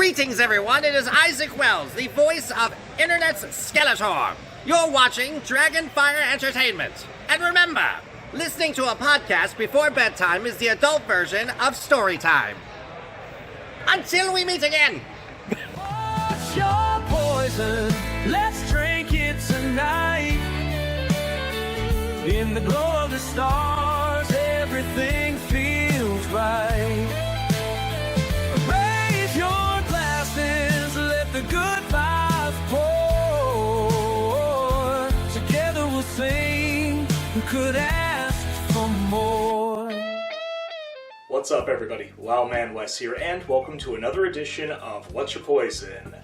Greetings, everyone. It is Isaac Wells, the voice of Internet's Skeletor. You're watching Dragonfire Entertainment. And remember, listening to a podcast before bedtime is the adult version of story time. Until we meet again. What's your poison? Let's drink it tonight. In the glow of the stars, everything feels right. Raise your glasses, let the good vibes pour. Together we'll sing, who could ask for more? What's up, everybody? Wowman Wes here, and welcome to another edition of What's Your Poison?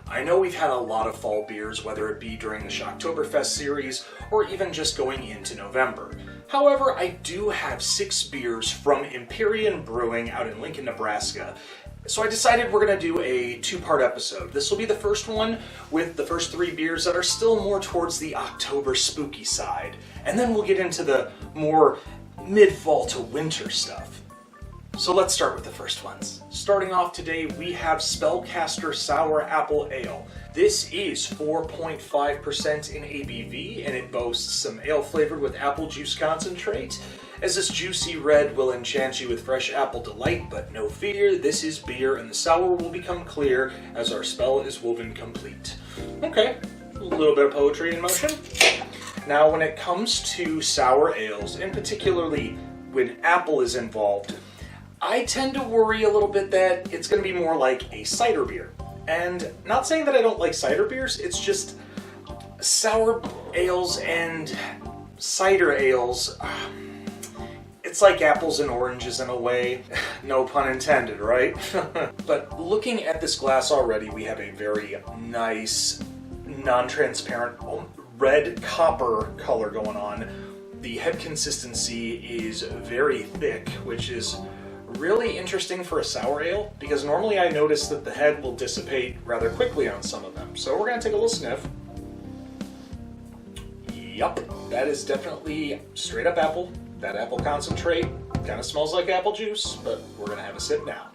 I know we've had a lot of fall beers, whether it be during the Oktoberfest series, or even just going into November. However, I do have 6 beers from Empyrean Brewing out in Lincoln, Nebraska. So I decided we're going to do a 2-part episode. This will be the first one with the first 3 beers that are still more towards the October spooky side. And then we'll get into the more mid-fall to winter stuff. So let's start with the first ones. Starting off today, we have Spellcaster Sour Apple Ale. This is 4.5% in ABV, and it boasts some ale flavored with apple juice concentrate. As this juicy red will enchant you with fresh apple delight, but no fear, this is beer, and the sour will become clear as our spell is woven complete. Okay, a little bit of poetry in motion. Now, when it comes to sour ales, and particularly when apple is involved, I tend to worry a little bit that it's going to be more like a cider beer. And not saying that I don't like cider beers, it's just sour ales and cider ales, it's like apples and oranges in a way. No pun intended, right? But looking at this glass already, we have a very nice, non-transparent red copper color going on. The head consistency is very thick, which is really interesting for a sour ale, because normally I notice that the head will dissipate rather quickly on some of them. So we're going to take a little sniff. Yup, that is definitely straight up apple. That apple concentrate kind of smells like apple juice, but we're going to have a sip now.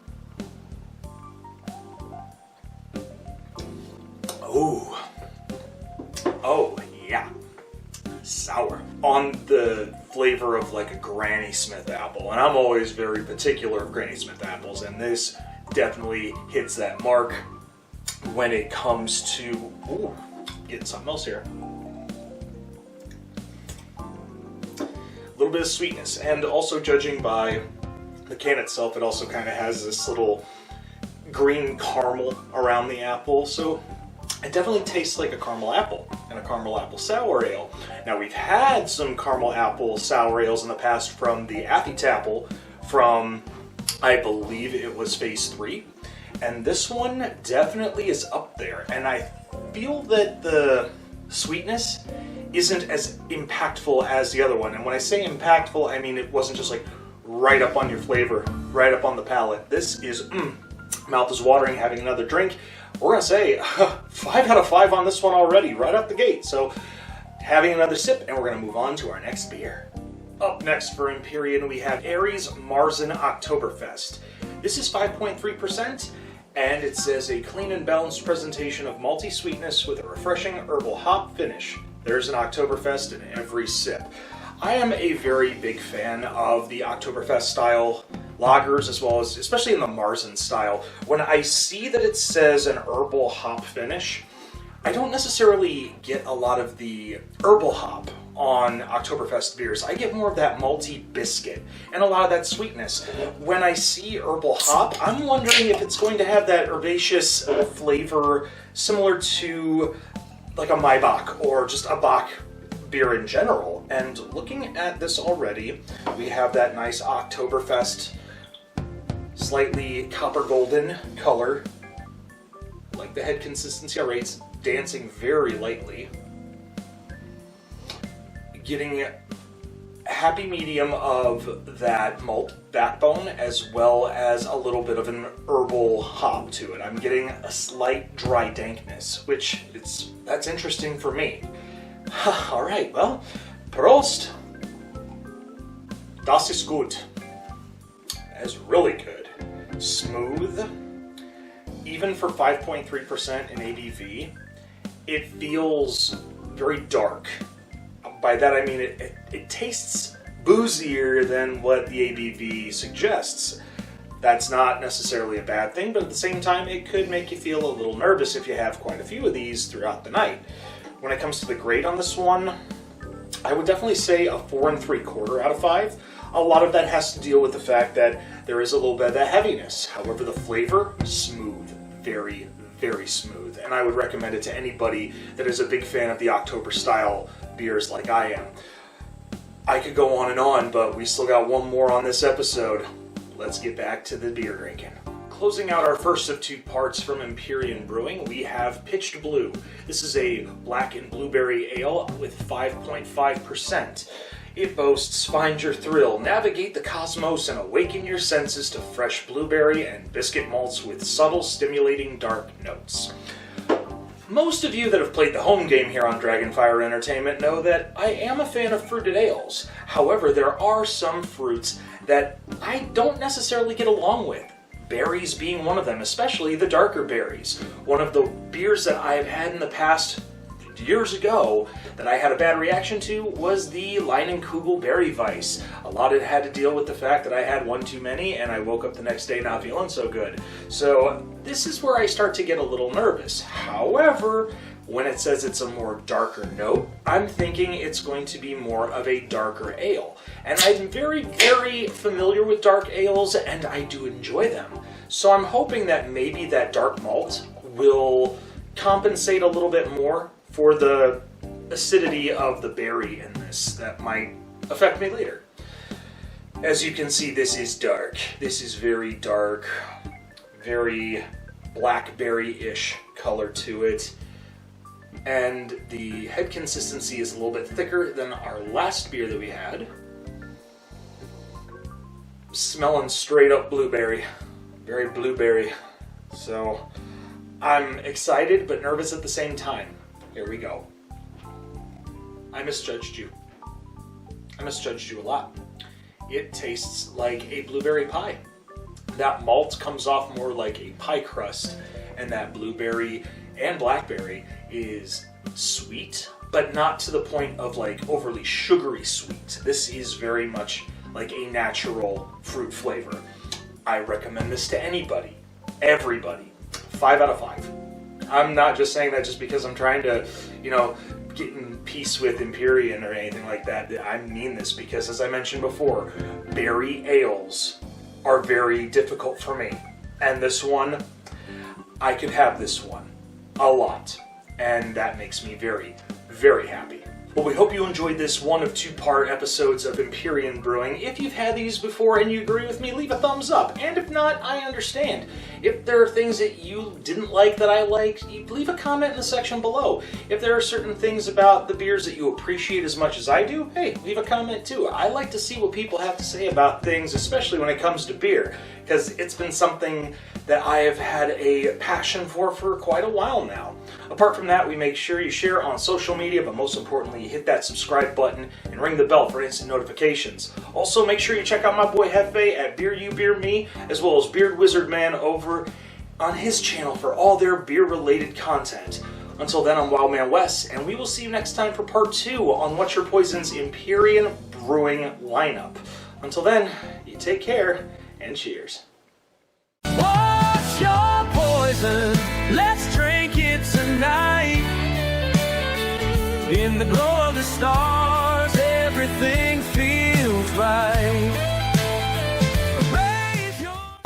Oh yeah. Sour. On the flavor of like a Granny Smith apple, and I'm always very particular of Granny Smith apples, and this definitely hits that mark when it comes to getting something else here. A little bit of sweetness, and also judging by the can itself, it also kind of has this little green caramel around the apple, so it definitely tastes like a caramel apple and a caramel apple sour ale. Now, we've had some caramel apple sour ales in the past from the Appetapple from, I believe it was Phase 3. And this one definitely is up there. And I feel that the sweetness isn't as impactful as the other one. And when I say impactful, I mean it wasn't just like right up on your flavor, right up on the palate. This is, mouth is watering, having another drink. We're going to say 5 out of 5 on this one already, right out the gate. So having another sip, and we're going to move on to our next beer. Up next for Empyrean, we have Aries Marzen Oktoberfest. This is 5.3%, and it says a clean and balanced presentation of malty sweetness with a refreshing herbal hop finish. There's an Oktoberfest in every sip. I am a very big fan of the Oktoberfest style lagers, as well as, especially in the Marzen style. When I see that it says an herbal hop finish, I don't necessarily get a lot of the herbal hop on Oktoberfest beers. I get more of that malty biscuit and a lot of that sweetness. When I see herbal hop, I'm wondering if it's going to have that herbaceous flavor similar to like a Maibach or just a Bach beer in general. And looking at this already, we have that nice Oktoberfest slightly copper golden color, like the head consistency already. It's dancing very lightly, getting a happy medium of that malt backbone as well as a little bit of an herbal hop to it. I'm getting a slight dry dankness, which that's interesting for me. All right, well, Prost. Das ist gut. That's really good. Smooth, even for 5.3% in ABV, it feels very dark. By that I mean it tastes boozier than what the ABV suggests. That's not necessarily a bad thing, but at the same time, it could make you feel a little nervous if you have quite a few of these throughout the night. When it comes to the grade on this one, I would definitely say a 4 3/4 out of 5. A lot of that has to deal with the fact that there is a little bit of that heaviness. However, the flavor, smooth, very, very smooth. And I would recommend it to anybody that is a big fan of the October style beers like I am. I could go on, but we still got one more on this episode. Let's get back to the beer drinking. Closing out our first of 2 parts from Empyrean Brewing, we have Pitched Blue. This is a black and blueberry ale with 5.5%. It boasts find your thrill, navigate the cosmos, and awaken your senses to fresh blueberry and biscuit malts with subtle, stimulating dark notes. Most of you that have played the home game here on Dragonfire Entertainment know that I am a fan of fruited ales. However, there are some fruits that I don't necessarily get along with. Berries being one of them, especially the darker berries. One of the beers that I have had in the past years ago that I had a bad reaction to was the Leinenkugel Berry Weiss. A lot of it had to deal with the fact that I had one too many and I woke up the next day not feeling so good. So this is where I start to get a little nervous. However, when it says it's a more darker note, I'm thinking it's going to be more of a darker ale. And I'm very, very familiar with dark ales and I do enjoy them. So I'm hoping that maybe that dark malt will compensate a little bit more for the acidity of the berry in this that might affect me later. As you can see, this is dark. This is very dark, very blackberry-ish color to it. And the head consistency is a little bit thicker than our last beer that we had. Smelling straight up blueberry. Very blueberry. So I'm excited but nervous at the same time. Here we go. I misjudged you. I misjudged you a lot. It tastes like a blueberry pie. That malt comes off more like a pie crust, and that blueberry and blackberry is sweet, but not to the point of like overly sugary sweet. This is very much like a natural fruit flavor. I recommend this to anybody, everybody. 5 out of 5. I'm not just saying that just because I'm trying to, get in peace with Empyrean or anything like that. I mean this because, as I mentioned before, berry ales are very difficult for me. And this one, I could have this one a lot. And that makes me very, very happy. Well, we hope you enjoyed this one of 2-part episodes of Empyrean Brewing. If you've had these before and you agree with me, leave a thumbs up. And if not, I understand. If there are things that you didn't like that I liked, leave a comment in the section below. If there are certain things about the beers that you appreciate as much as I do, hey, leave a comment too. I like to see what people have to say about things, especially when it comes to beer, because it's been something that I have had a passion for quite a while now. Apart from that, we make sure you share on social media, but most importantly, you hit that subscribe button and ring the bell for instant notifications. Also, make sure you check out my boy Hefe at Beer You Beer Me, as well as Beard Wizard Man over on his channel for all their beer-related content. Until then, I'm Wildman Wes, and we will see you next time for part 2 on What's Your Poison's Empyrean Brewing lineup. Until then, you take care, and cheers. What's your poison? Let's drink it tonight. In the glow of the stars.